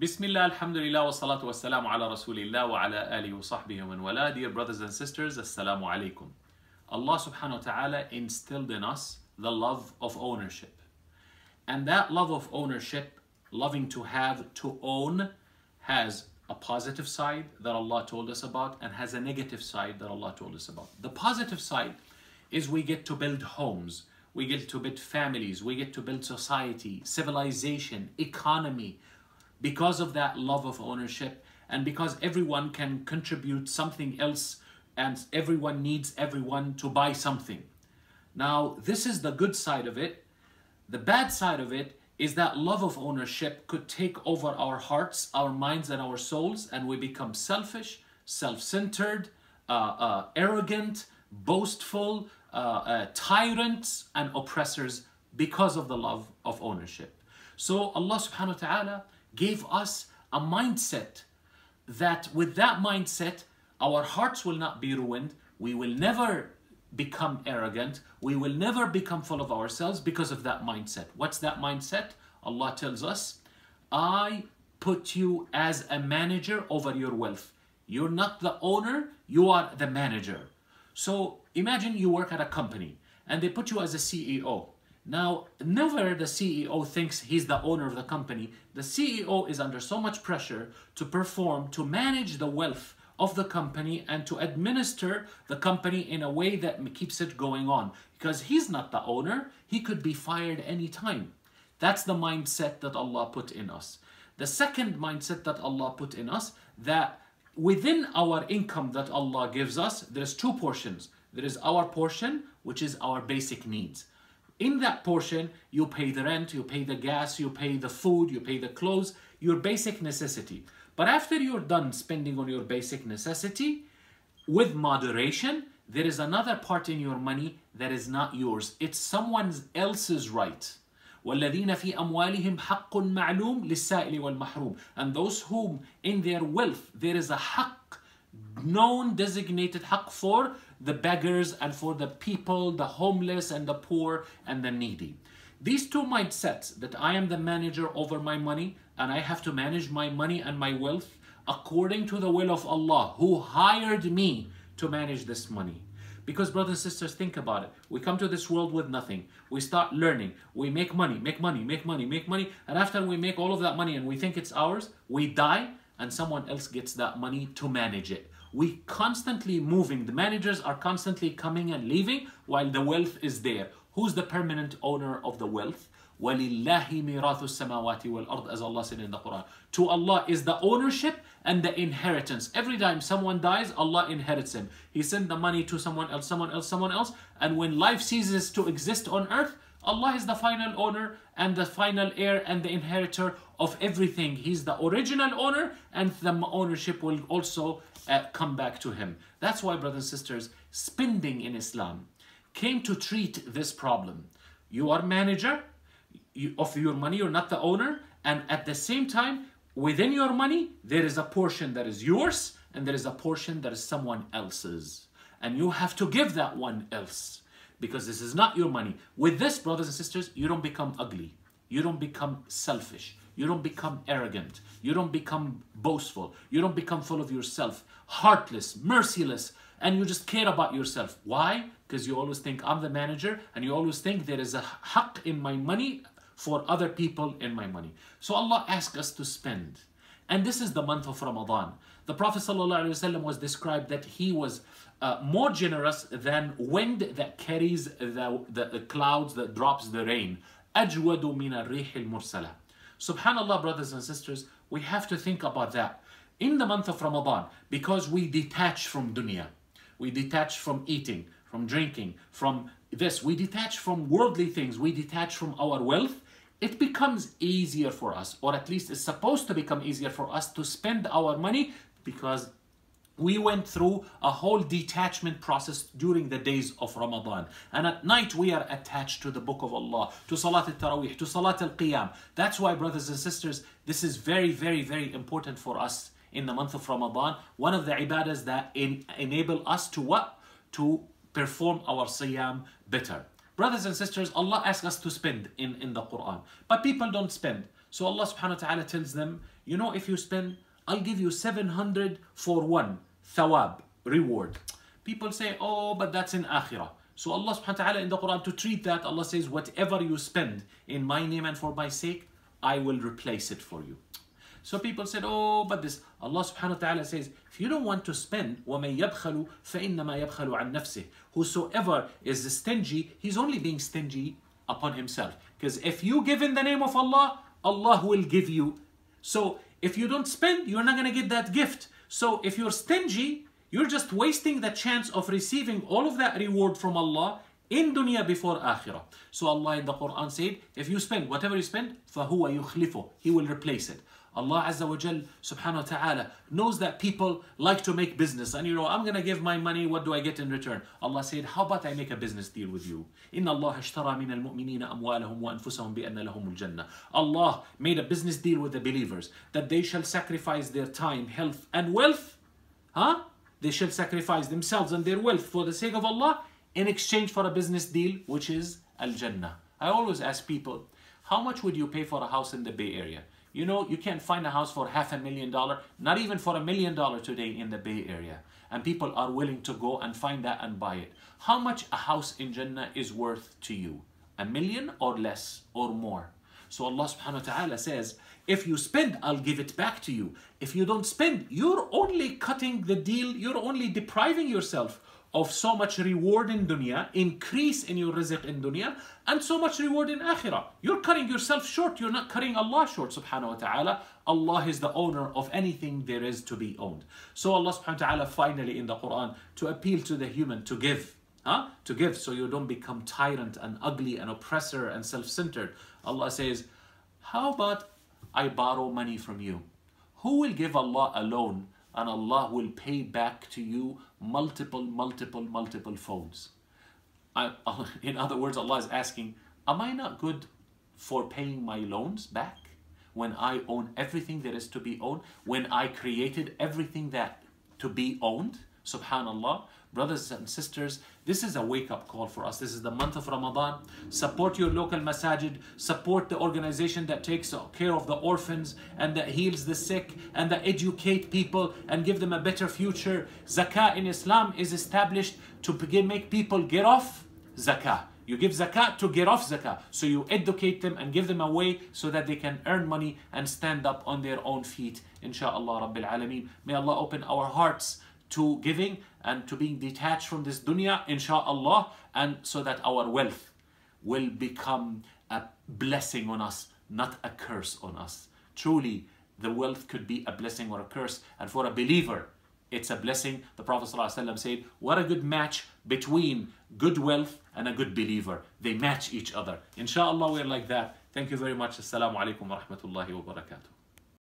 Bismillah, alhamdulillah, wa salatu wa salamu ala rasulillah wa ala alihi wa sahbihi wa man wala. Dear brothers and sisters, assalamu alaikum. Allah subhanahu wa ta'ala instilled in us the love of ownership. And that love of ownership, loving to have, to own, has a positive side that Allah told us about and has a negative side that Allah told us about. The positive side is we get to build homes, we get to build families, we get to build society, civilization, economy, because of that love of ownership and because everyone can contribute something else and everyone needs everyone to buy something. Now, this is the good side of it. The bad side of it is that love of ownership could take over our hearts, our minds, and our souls, and we become selfish, self-centered, arrogant, boastful, tyrants, and oppressors because of the love of ownership. So Allah subhanahu wa ta'ala gave us a mindset that with that mindset, our hearts will not be ruined. We will never become arrogant. We will never become full of ourselves because of that mindset. What's that mindset? Allah tells us, I put you as a manager over your wealth. You're not the owner, you are the manager. So imagine you work at a company and they put you as a CEO. Now, never the CEO thinks he's the owner of the company. The CEO is under so much pressure to perform, to manage the wealth of the company and to administer the company in a way that keeps it going on. Because he's not the owner, he could be fired anytime. That's the mindset that Allah put in us. The second mindset that Allah put in us, that within our income that Allah gives us, there's two portions. There is our portion, which is our basic needs. In that portion, you pay the rent, you pay the gas, you pay the food, you pay the clothes, your basic necessity. But after you're done spending on your basic necessity, with moderation, there is another part in your money that is not yours. It's someone else's right. وَالَّذِينَ فِي أَمْوَالِهِمْ حَقٌّ مَعْلُومٌ لِلسَّائِلِ وَالْمَحْرُومِ. And those whom in their wealth there is a haqq, known designated haqq for the beggars and for the people, the homeless and the poor and the needy. These two mindsets, that I am the manager over my money and I have to manage my money and my wealth according to the will of Allah who hired me to manage this money. Because brothers and sisters, think about it. We come to this world with nothing. We start learning. We make money, make money, make money, make money. And after we make all of that money and we think it's ours, we die and someone else gets that money to manage it. We constantly moving. The managers are constantly coming and leaving while the wealth is there. Who's the permanent owner of the wealth? وَلِلَّهِ مِيرَاثُ السَّمَاوَاتِ وَالْأَرْضِ, as Allah said in the Quran. To Allah is the ownership and the inheritance. Every time someone dies, Allah inherits him. He sent the money to someone else, someone else, someone else. And when life ceases to exist on earth, Allah is the final owner and the final heir and the inheritor of everything. He's the original owner and the ownership will also come back to him. That's why, brothers and sisters, spending in Islam came to treat this problem. You are manager of your money, you're not the owner, and at the same time, within your money, there is a portion that is yours and there is a portion that is someone else's. And you have to give that one else because this is not your money. With this, brothers and sisters, you don't become ugly. You don't become selfish. You don't become arrogant. You don't become boastful. You don't become full of yourself, heartless, merciless, and you just care about yourself. Why? Because you always think I'm the manager and you always think there is a haqq in my money for other people in my money. So Allah asks us to spend. And this is the month of Ramadan. The Prophet ﷺ was described that he was more generous than wind that carries the clouds, that drops the rain. أَجْوَدُ مِنَ الرِّيحِ الْمُرْسَلَةِ. Subhanallah, brothers and sisters, we have to think about that. In the month of Ramadan, because we detach from dunya, we detach from eating, from drinking, from this, we detach from worldly things, we detach from our wealth, it becomes easier for us, or at least it's supposed to become easier for us to spend our money because we went through a whole detachment process during the days of Ramadan. And at night we are attached to the book of Allah, to Salat al-Taraweeh, to Salat al-Qiyam. That's why, brothers and sisters, this is very, very, very important for us in the month of Ramadan. One of the ibadahs that enable us to what? To perform our siyam better. Brothers and sisters, Allah asks us to spend in the Quran. But people don't spend. So Allah subhanahu wa ta'ala tells them, you know, if you spend, I'll give you 700 for one, thawab, reward. People say, oh, but that's in akhirah. So Allah subhanahu wa ta'ala in the Quran, to treat that, Allah says, whatever you spend in my name and for my sake, I will replace it for you. So people said, oh, but this, Allah subhanahu wa ta'ala says, if you don't want to spend, وَمَن يَبْخَلُ فَإِنَّمَا يَبْخَلُ عَن نَفْسِهِ. Whosoever is stingy, he's only being stingy upon himself. Because if you give in the name of Allah, Allah will give you. So if you don't spend, you're not going to get that gift. So if you're stingy, you're just wasting the chance of receiving all of that reward from Allah in dunya before akhirah. So Allah in the Quran said, if you spend, whatever you spend, فَهُوَ يُخْلِفُ. He will replace it. Allah Azza wa Jal subhanahu wa ta'ala knows that people like to make business. And you know, I'm going to give my money, what do I get in return? Allah said, how about I make a business deal with you? إِنَّ اللَّهَ اشْتَرَى مِنَ الْمُؤْمِنِينَ أَمْوَالَهُمْ وَأَنفُسَهُمْ بِأَنَّ لَهُمُ الْجَنَّةِ. Allah made a business deal with the believers that they shall sacrifice their time, health and wealth. They shall sacrifice themselves and their wealth for the sake of Allah in exchange for a business deal, which is Al-Jannah. I always ask people, how much would you pay for a house in the Bay Area? You know, you can't find a house for $500,000, not even for $1 million today in the Bay Area. And people are willing to go and find that and buy it. How much a house in Jannah is worth to you? $1 million or less or more? So Allah subhanahu wa ta'ala says, if you spend, I'll give it back to you. If you don't spend, you're only cutting the deal, you're only depriving yourself of so much reward in dunya, increase in your rizq in dunya, and so much reward in akhirah. You're cutting yourself short, you're not cutting Allah short, subhanahu wa ta'ala. Allah is the owner of anything there is to be owned. So Allah subhanahu wa ta'ala finally in the Quran to appeal to the human to give. To give so you don't become tyrant and ugly and oppressor and self-centered. Allah says, how about I borrow money from you? Who will give Allah a loan and Allah will pay back to you multiple folds? In other words, Allah is asking, am I not good for paying my loans back when I own everything there is to be owned, when I created everything that to be owned? Subhanallah. Brothers and sisters, this is a wake-up call for us. This is the month of Ramadan. Support your local masajid. Support the organization that takes care of the orphans and that heals the sick and that educate people and give them a better future. Zakat in Islam is established to make people get off zakat. You give zakat to get off zakat. So you educate them and give them a way so that they can earn money and stand up on their own feet. Insha'Allah Rabbil Alameen. May Allah open our hearts to giving and to being detached from this dunya, insha'Allah, and so that our wealth will become a blessing on us, not a curse on us. Truly, the wealth could be a blessing or a curse, and for a believer, it's a blessing. The Prophet ﷺ said, what a good match between good wealth and a good believer. They match each other. Insha'Allah, we're like that. Thank you very much. Assalamu alaikum wa rahmatullahi wa barakatuh.